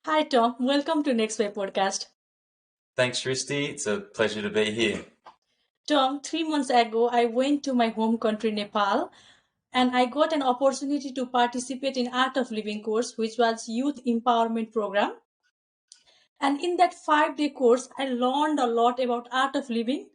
Hi, Tom. Welcome to NEXWEB podcast. Thanks, Shristi. It's a pleasure to be here. Tom, 3 months ago, I went to my home country, Nepal, and I got an opportunity to participate in Art of Living course, which was youth empowerment program. And in that 5-day course, I learned a lot about art of living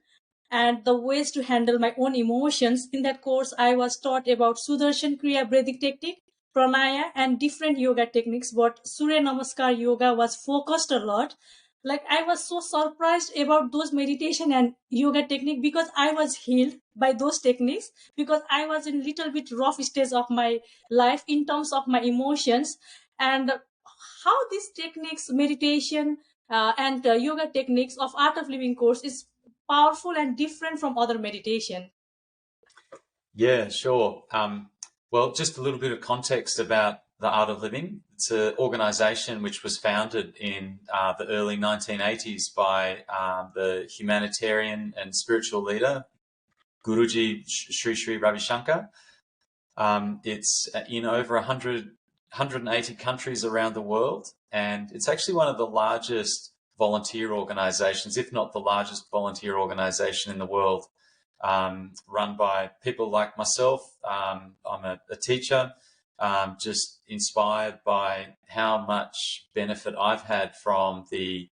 and the ways to handle my own emotions. In that course, I was taught about Sudarshan Kriya breathing technique, pranaya, and different yoga techniques. But Surya Namaskar yoga was focused a lot. Like I was so surprised about those meditation and yoga technique because I was healed by those techniques because I was in little bit rough stage of my life in terms of my emotions and how these techniques, meditation and yoga techniques of art of living course is powerful and different from other meditation. Yeah, sure. Well, just a little bit of context about the Art of Living. It's an organization which was founded in the early 1980s by the humanitarian and spiritual leader, Guruji Sri Ravi Shankar. It's in over 180 countries around the world, and it's actually one of the largest volunteer organizations, if not the largest volunteer organization in the world, run by people like myself. I'm a teacher, just inspired by how much benefit I've had from the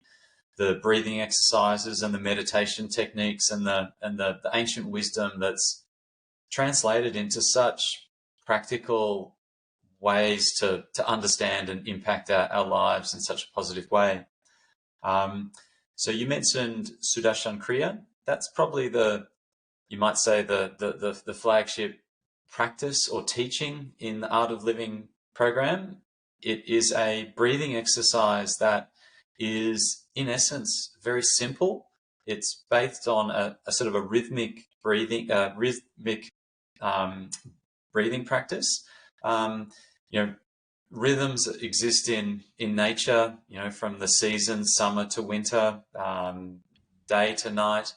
breathing exercises and the meditation techniques and the ancient wisdom that's translated into such practical ways to understand and impact our lives in such a positive way. So you mentioned Sudarshan Kriya. That's probably you might say the flagship practice or teaching in the Art of Living program. It is a breathing exercise that is, in essence, very simple. It's based on a sort of a rhythmic breathing practice. You know, rhythms exist in nature. You know, from the seasons, summer to winter, day to night.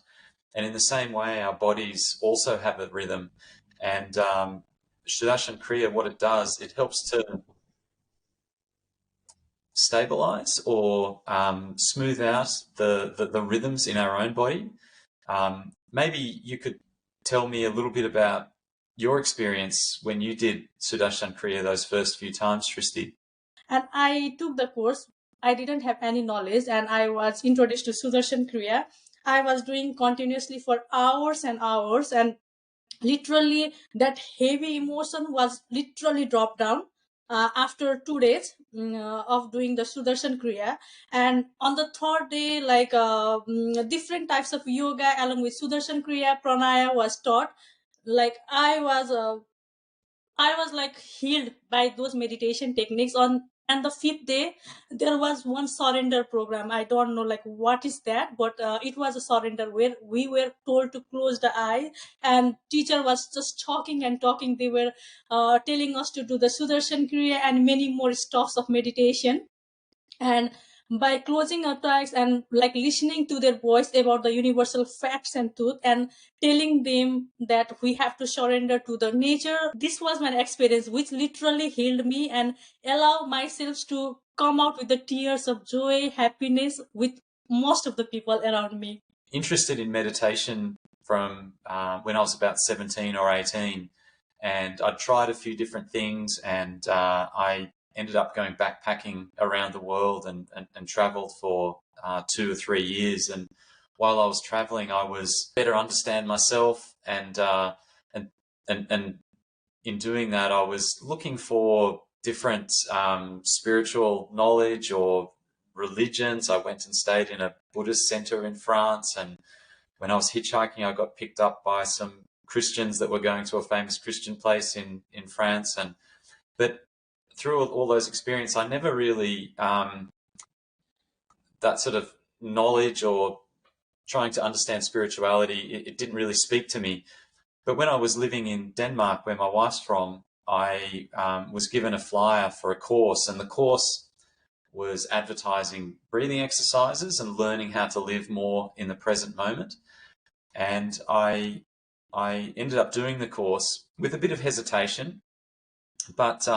And in the same way, our bodies also have a rhythm. And Sudarshan Kriya, what it does, it helps to stabilize or smooth out the rhythms in our own body. Maybe you could tell me a little bit about your experience when you did Sudarshan Kriya those first few times, Shristi. And I took the course. I didn't have any knowledge, and I was introduced to Sudarshan Kriya. I was doing continuously for hours and hours, and literally that heavy emotion was literally dropped down after 2 days of doing the Sudarshan Kriya. And on the third day, like different types of yoga along with Sudarshan Kriya, pranaya was taught. Like I was like healed by those meditation techniques. On and the fifth day, there was one surrender program. I don't know like what is that, but it was a surrender where we were told to close the eye, and teacher was just talking and talking. They were telling us to do the Sudarshan Kriya and many more stuffs of meditation. And by closing our eyes and like listening to their voice about the universal facts and truth and telling them that we have to surrender to the nature, this was my experience which literally healed me and allow myself to come out with the tears of joy, happiness with most of the people around me. Interested in meditation from when I was about 17 or 18, and I'd tried a few different things, and I ended up going backpacking around the world and traveled for 2 or 3 years. And while I was traveling, I was better understand myself, and in doing that, I was looking for different spiritual knowledge or religions. I went and stayed in a Buddhist center in France, and when I was hitchhiking, I got picked up by some Christians that were going to a famous Christian place in France. And but through all those experiences, I never really that sort of knowledge or trying to understand spirituality. It didn't really speak to me. But when I was living in Denmark, where my wife's from, I was given a flyer for a course, and the course was advertising breathing exercises and learning how to live more in the present moment. And I ended up doing the course with a bit of hesitation. But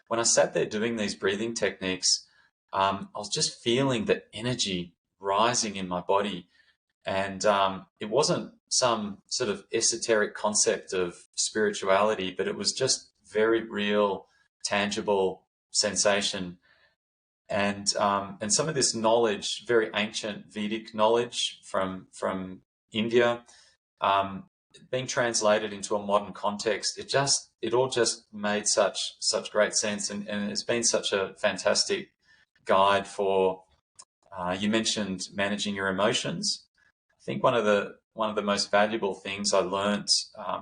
when I sat there doing these breathing techniques, I was just feeling the energy rising in my body. And it wasn't some sort of esoteric concept of spirituality, but it was just very real, tangible sensation. And some of this knowledge, very ancient Vedic knowledge from India, um, being translated into a modern context, it all just made such great sense, and it's been such a fantastic guide for. You mentioned managing your emotions. I think one of the most valuable things I learnt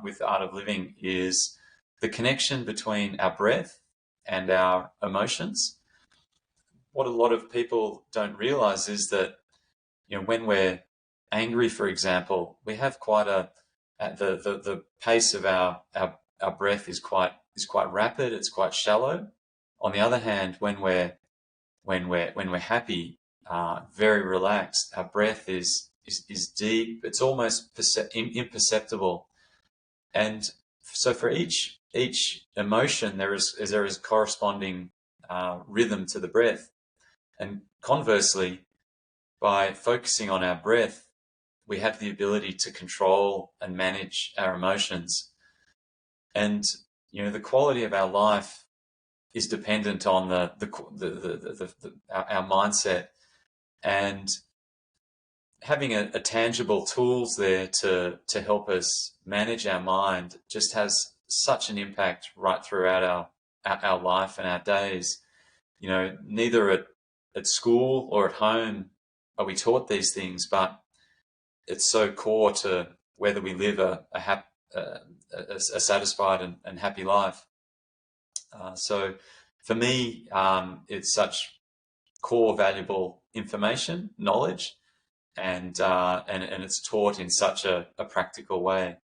with the Art of Living is the connection between our breath and our emotions. What a lot of people don't realize is that, you know, when we're angry, for example, we have quite the pace of our breath is quite rapid. It's quite shallow. On the other hand, when we're happy, very relaxed, our breath is deep. It's almost imperceptible. And so for each emotion, there is corresponding rhythm to the breath. And conversely, by focusing on our breath, we have the ability to control and manage our emotions. And you know, the quality of our life is dependent on our mindset, and having a tangible tools there to help us manage our mind just has such an impact right throughout our life and our days. You know, neither at school or at home are we taught these things, but it's so core to whether we live a satisfied and happy life. So for me, it's such core, valuable information, knowledge, and it's taught in such a practical way.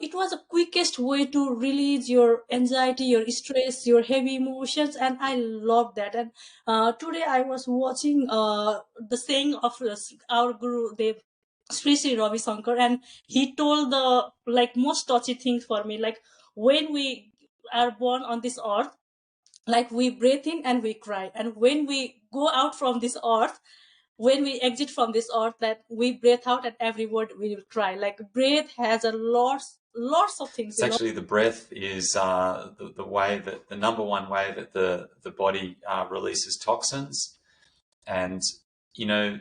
It was the quickest way to release your anxiety, your stress, your heavy emotions, and I love that. And today I was watching the saying of our Guru Dev, Sri Ravi Shankar, and he told the like most touchy thing for me, like when we are born on this earth, like we breathe in and we cry, and when we go out from this earth, when we exit from this earth, that we breathe out and every word we will cry. Like breath has a lots of things, It's actually the breath is the way that the number one way that the body releases toxins. And you know,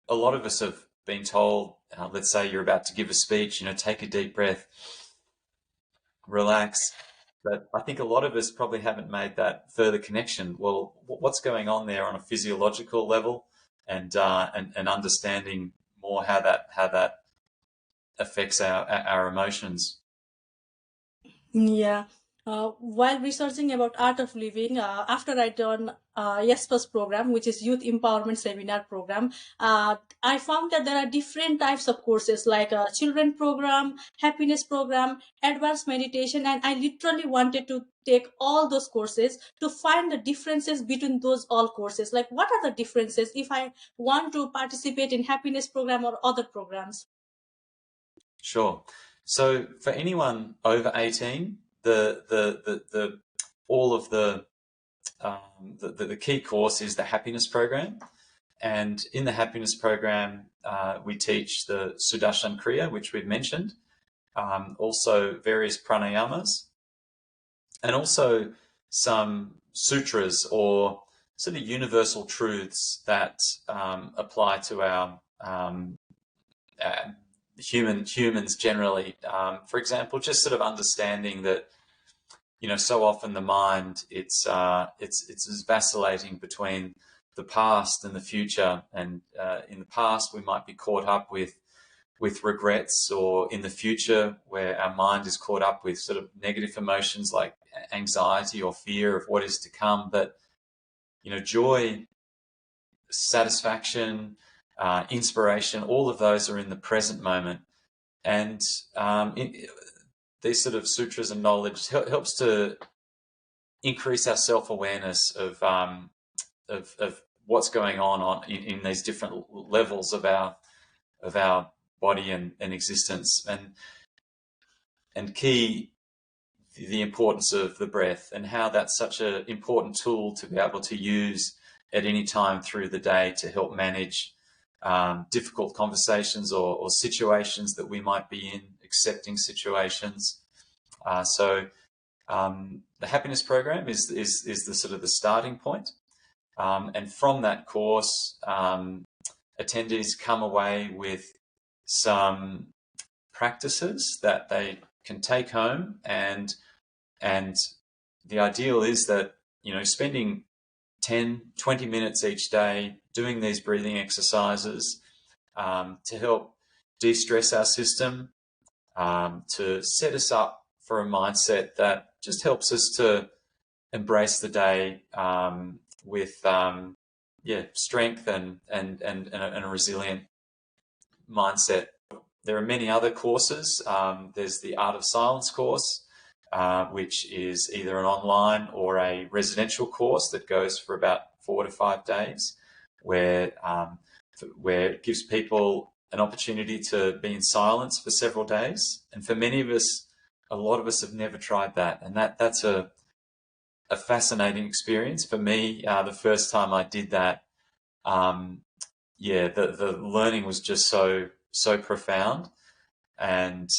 a lot of us have been told, let's say you're about to give a speech, you know, take a deep breath, relax. But I think a lot of us probably haven't made that further connection. Well, what's going on there on a physiological level, and understanding more how that affects our emotions. Yeah. While researching about art of living, after I done Yes First program, which is youth empowerment seminar program, I found that there are different types of courses like children program, happiness program, advanced meditation, and I literally wanted to take all those courses to find the differences between those all courses. Like, what are the differences if I want to participate in happiness program or other programs? Sure. So for anyone over 18, the all of the key course is the happiness program. And in the happiness program, we teach the Sudarshan Kriya, which we've mentioned, also various pranayamas, and also some sutras or sort of universal truths that apply to our uh, humans generally. For example, just sort of understanding that, you know, so often the mind it's vacillating between the past and the future, and in the past we might be caught up with regrets, or in the future where our mind is caught up with sort of negative emotions like anxiety or fear of what is to come. But you know, joy, satisfaction, inspiration, all of those are in the present moment. And these sort of sutras and knowledge helps to increase our self-awareness of what's going on in these different levels of our body and existence, and key the importance of the breath and how that's such an important tool to be able to use at any time through the day to help manage difficult conversations or situations that we might be in, accepting situations. So the happiness program is the sort of the starting point. And from that course, attendees come away with some practices that they can take home, and the ideal is that, you know, spending 10-20 minutes each day doing these breathing exercises to help de-stress our system, to set us up for a mindset that just helps us to embrace the day with strength and a resilient mindset. There are many other courses. There's the Art of Silence course, which is either an online or a residential course that goes for about 4 to 5 days, where it gives people an opportunity to be in silence for several days. And for many of us, a lot of us have never tried that, and that's a fascinating experience. For me, the first time I did that, the learning was just so profound, and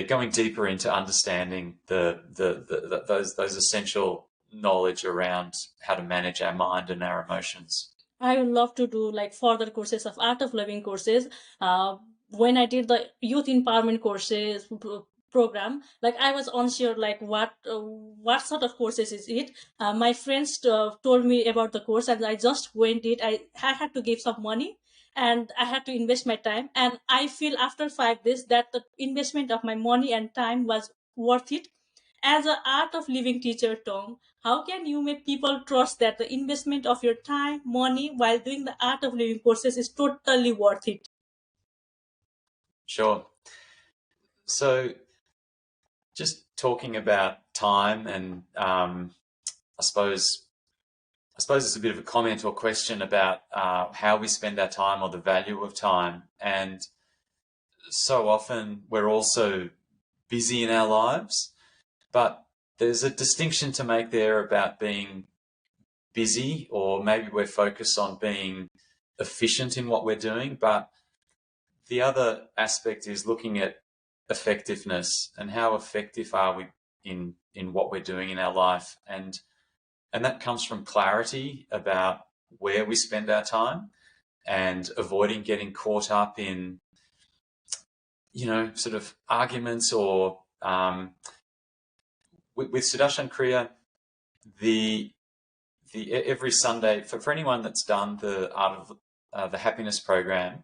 going deeper into understanding those essential knowledge around how to manage our mind and our emotions. I would love to do like further courses of Art of Living courses. When I did the youth empowerment courses program, like I was unsure like what sort of courses is it. My friends told me about the course, and I just went it. I had to give some money, and I had to invest my time, and I feel after 5 days that the investment of my money and time was worth it. As an Art of Living teacher, Tom, how can you make people trust that the investment of your time, money while doing the Art of Living courses is totally worth it? Sure. So just talking about time, and I suppose it's a bit of a comment or question about how we spend our time or the value of time. And so often we're also busy in our lives, but there's a distinction to make there about being busy, or maybe we're focused on being efficient in what we're doing. But the other aspect is looking at effectiveness, and how effective are we in what we're doing in our life. And that comes from clarity about where we spend our time, and avoiding getting caught up in, you know, sort of arguments or with Sudarshan Kriya, every Sunday, for anyone that's done the Art of the Happiness program,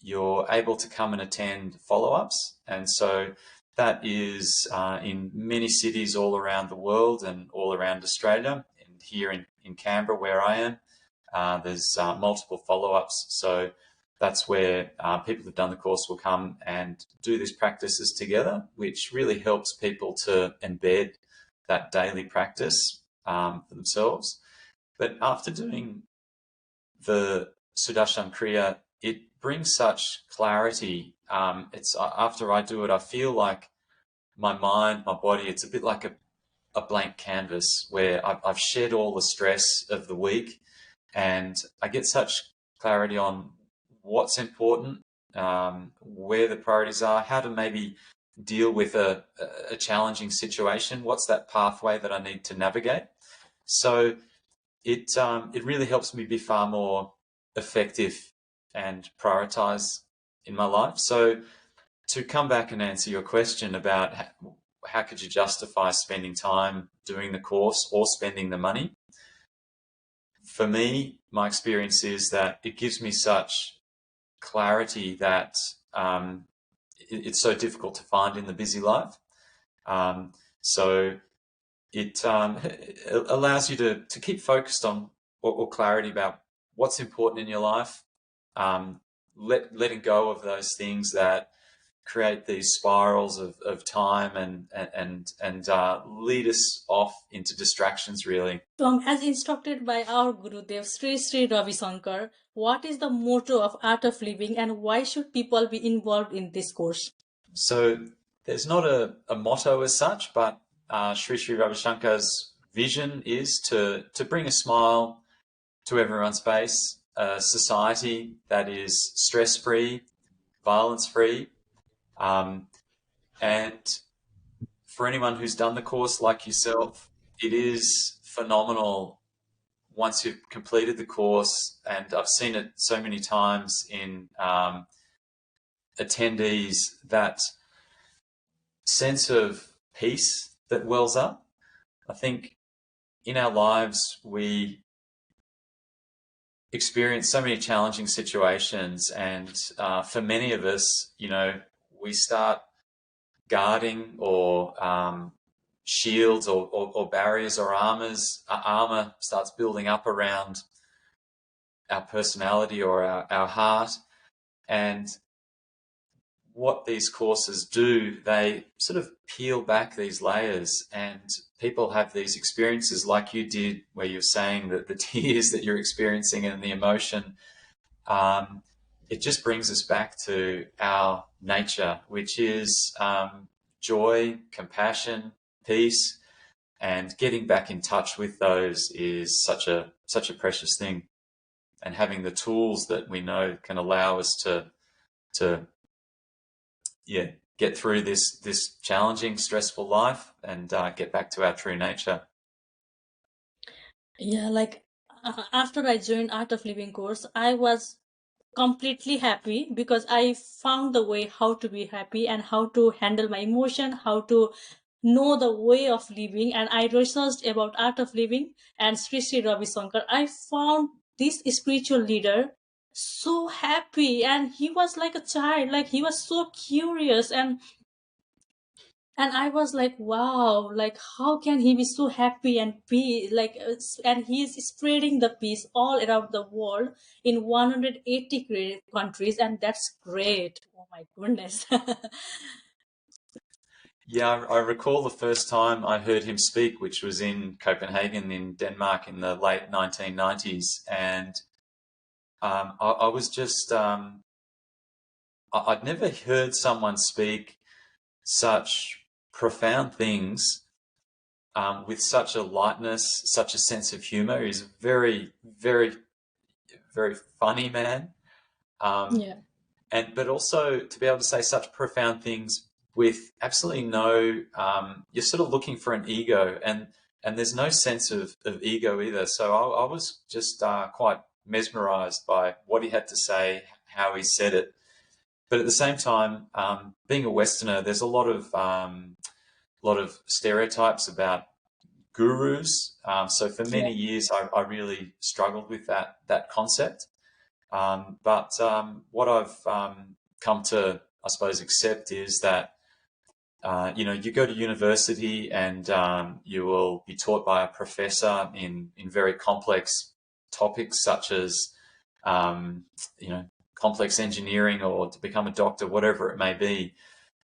you're able to come and attend follow-ups. And so that is in many cities all around the world and all around Australia. And here in Canberra, where I am, there's multiple follow-ups. So that's where people who've done the course will come and do these practices together, which really helps people to embed that daily practice for themselves. But after doing the Sudarshan Kriya, it brings such clarity. It's after I do it, I feel like my mind, my body, it's a bit like a blank canvas where I've shed all the stress of the week, and I get such clarity on what's important, where the priorities are, how to maybe deal with a challenging situation, what's that pathway that I need to navigate. So it really helps me be far more effective and prioritize in my life. So to come back and answer your question about how could you justify spending time doing the course or spending the money, for me, my experience is that it gives me such clarity that it's so difficult to find in the busy life. So it allows you to keep focused on or clarity about what's important in your life, letting go of those things that create these spirals of time and lead us off into distractions, really. Tom, as instructed by our Gurudev Sri Ravi Shankar, what is the motto of Art of Living, and why should people be involved in this course? So there's not a motto as such, but Sri Ravi Shankar's vision is to bring a smile to everyone's face, a society that is stress-free, violence-free, and for anyone who's done the course like yourself, it is phenomenal once you've completed the course, and I've seen it so many times in attendees, that sense of peace that wells up. I think in our lives we experience so many challenging situations, and for many of us, we start guarding or shields or barriers or armor starts building up around our personality or our heart. And what these courses do, they sort of peel back these layers, and people have these experiences like you did, where you're saying that the tears that you're experiencing and the emotion, it just brings us back to our nature, which is joy, compassion, peace, and getting back in touch with those is such a precious thing. And having the tools that we know can allow us to get through this challenging, stressful life and get back to our true nature. Yeah, like after I joined Art of Living course, I was completely happy because I found the way how to be happy and how to handle my emotion, how to know the way of living. And I researched about Art of Living and Sri Ravi Shankar. I found this spiritual leader so happy, and he was like a child, like he was so curious, and I was like, wow, like how can he be so happy and peace, like and he is spreading the peace all around the world in 180 countries, and that's great. Oh my goodness. Yeah, I recall the first time I heard him speak, which was in Copenhagen in Denmark in the late 1990s. And I was just, I'd never heard someone speak such profound things with such a lightness, such a sense of humor. He's a very, very, very funny man. Yeah. But also to be able to say such profound things with absolutely no, you're sort of looking for an ego, and there's no sense of ego either. So I was just quite mesmerized by what he had to say, how he said it. But at the same time, being a Westerner, there's a lot of stereotypes about gurus. So for Yeah. many years, I really struggled with that concept. But what I've come to, I suppose, accept is that you go to university and you will be taught by a professor in very complex topics such as complex engineering or to become a doctor, whatever it may be.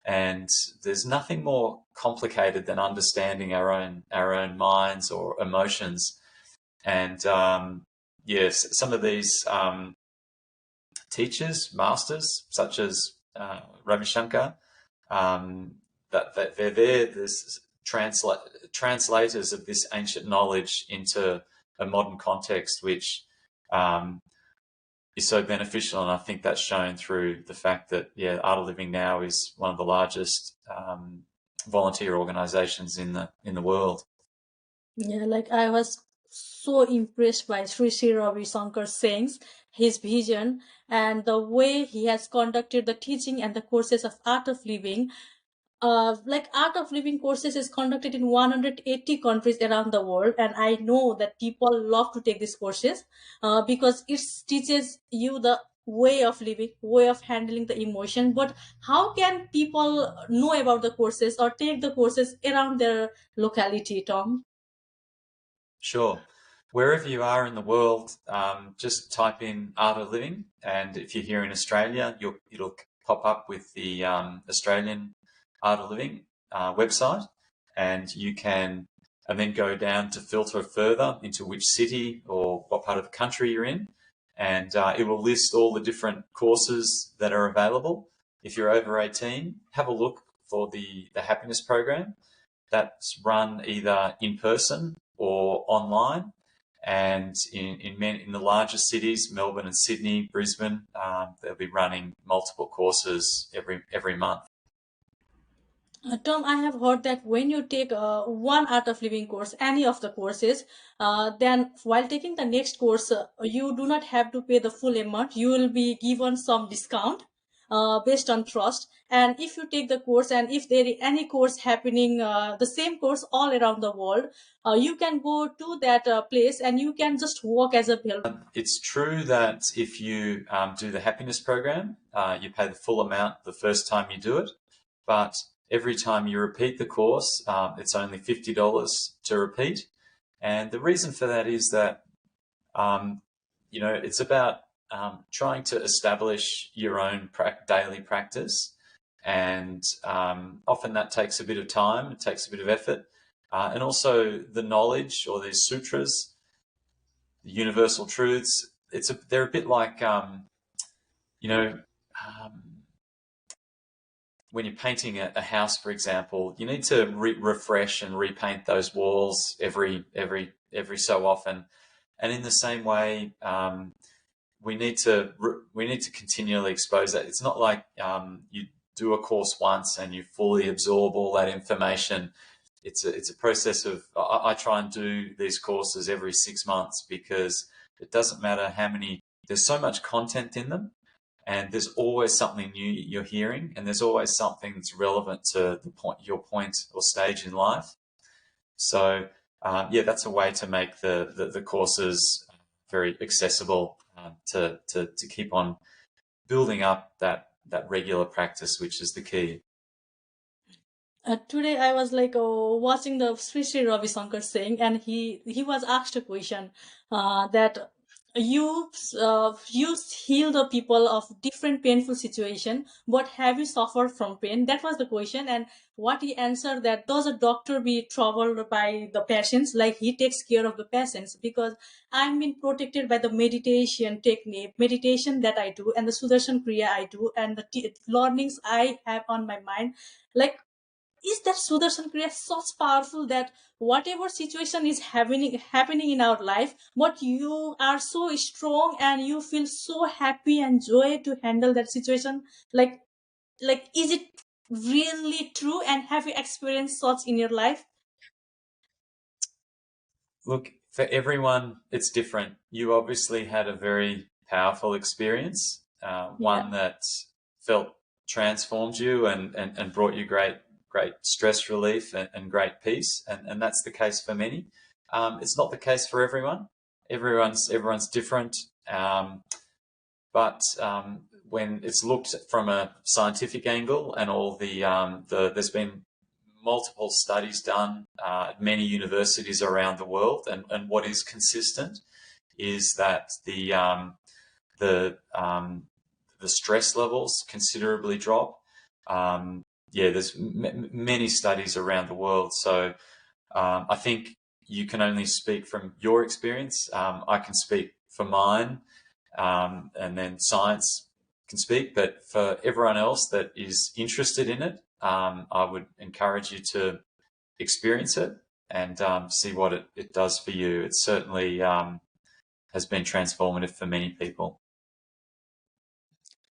And there's nothing more complicated than understanding our own minds or emotions. And yes, some of these teachers, masters, such as Ravi Shankar, that they're there. There's translators of this ancient knowledge into a modern context, which is so beneficial. And I think that's shown through the fact that, Art of Living now is one of the largest volunteer organizations in the world. Yeah, like I was so impressed by Sri Ravi Shankar's sayings, his vision, and the way he has conducted the teaching and the courses of Art of Living. Like Art of Living courses is conducted in 180 countries around the world, and I know that people love to take these courses because it teaches you the way of living, way of handling the emotion. But how can people know about the courses or take the courses around their locality, Tom? Sure. Wherever you are in the world, just type in Art of Living, and if you're here in Australia, it'll pop up with the Australian Art of Living website, and you can and then go down to filter further into which city or what part of the country you're in, and it will list all the different courses that are available. If you're over 18, have a look for the happiness program that's run either in person or online. And in the larger cities, Melbourne and Sydney, Brisbane, they'll be running multiple courses every month. Tom, I have heard that when you take one Art of Living course, any of the courses, then while taking the next course, you do not have to pay the full amount. You will be given some discount based on trust. And if you take the course, and if there is any course happening, the same course all around the world, you can go to that place and you can just work as a helper. It's true that if you do the happiness program, you pay the full amount the first time you do it, but every time you repeat the course, it's only $50 to repeat. And the reason for that is that, it's about trying to establish your own daily practice. And often that takes a bit of time, it takes a bit of effort. And also the knowledge, or these sutras, the universal truths, they're a bit like, when you're painting a house, for example, you need to refresh and repaint those walls every so often. And in the same way, we need to continually expose that. It's not like you do a course once and you fully absorb all that information. It's a process of, I try and do these courses every 6 months, because it doesn't matter how many, there's so much content in them. And there's always something new you're hearing, and there's always something that's relevant to your point or stage in life. So, that's a way to make the courses very accessible, to keep on building up that regular practice, which is the key. Today I was like watching the Sri Ravi Shankar saying, and he was asked a question that you heal the people of different painful situation, but have you suffered from pain? That was the question. And what he answered, that does a doctor be troubled by the patients? Like, he takes care of the patients, because I'm being protected by the meditation technique, meditation that I do, and the Sudarshan Kriya I do, and the learnings I have on my mind. Like, is that Sudarshan Kriya such powerful that whatever situation is happening in our life, but you are so strong and you feel so happy and joy to handle that situation? Like, is it really true? And have you experienced such in your life? Look, for everyone, it's different. You obviously had a very powerful experience, one that felt transformed you and brought you great stress relief and great peace, and that's the case for many. It's not the case for everyone. Everyone's different, but when it's looked from a scientific angle, and all there's been multiple studies done at many universities around the world, and what is consistent is that the stress levels considerably drop. There's many studies around the world, so I think you can only speak from your experience. I can speak for mine, and then science can speak, but for everyone else that is interested in it, I would encourage you to experience it and see what it does for you. It certainly has been transformative for many people.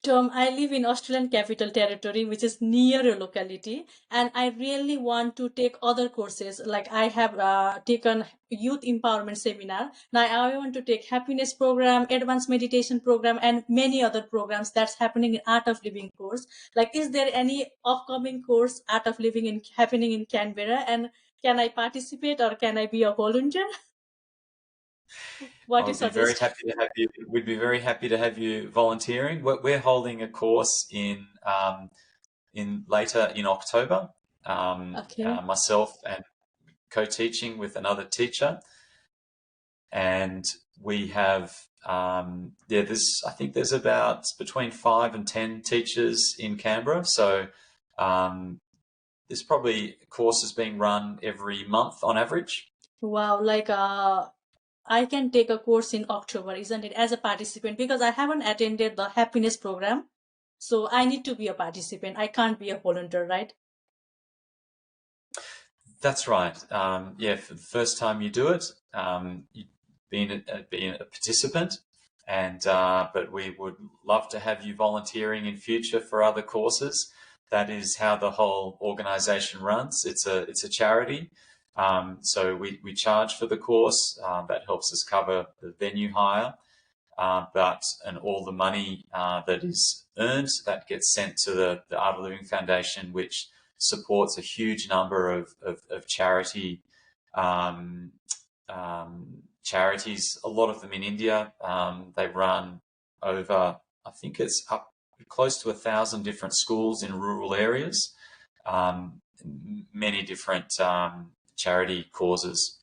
Tom, I live in Australian Capital Territory, which is near your locality, and I really want to take other courses. Like, I have taken youth empowerment seminar. Now I want to take happiness program, advanced meditation program, and many other programs that's happening in Art of Living course. Like, is there any upcoming course Art of Living happening in Canberra, and can I participate or can I be a volunteer? What you I would be very suggest? happy to have you. We'd be very happy to have you volunteering. We're holding a course in later in October. Okay. Myself and co-teaching with another teacher, and we have I think there's about between 5 and 10 teachers in Canberra. So there's probably courses being run every month on average. Wow, like I can take a course in October, isn't it, as a participant? Because I haven't attended the happiness program. So I need to be a participant. I can't be a volunteer, right? That's right. Yeah, for the first time you do it, you being a participant, and but we would love to have you volunteering in future for other courses. That is how the whole organisation runs. It's a charity, so we charge for the course. That helps us cover the venue hire, and all the money that is earned that gets sent to the Art of Living Foundation, which supports a huge number of um, charities. A lot of them in India. They run over, I think it's up close to 1,000 different schools in rural areas. Many different charity causes.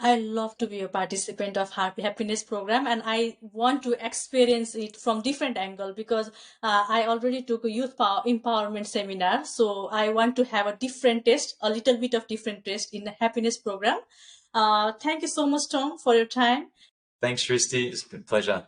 I love to be a participant of happiness program, and I want to experience it from different angle because I already took a youth empowerment seminar. So I want to have a different taste, a little bit of different taste in the happiness program. Thank you so much, Tom, for your time. Thanks, Shristi. It's been a pleasure.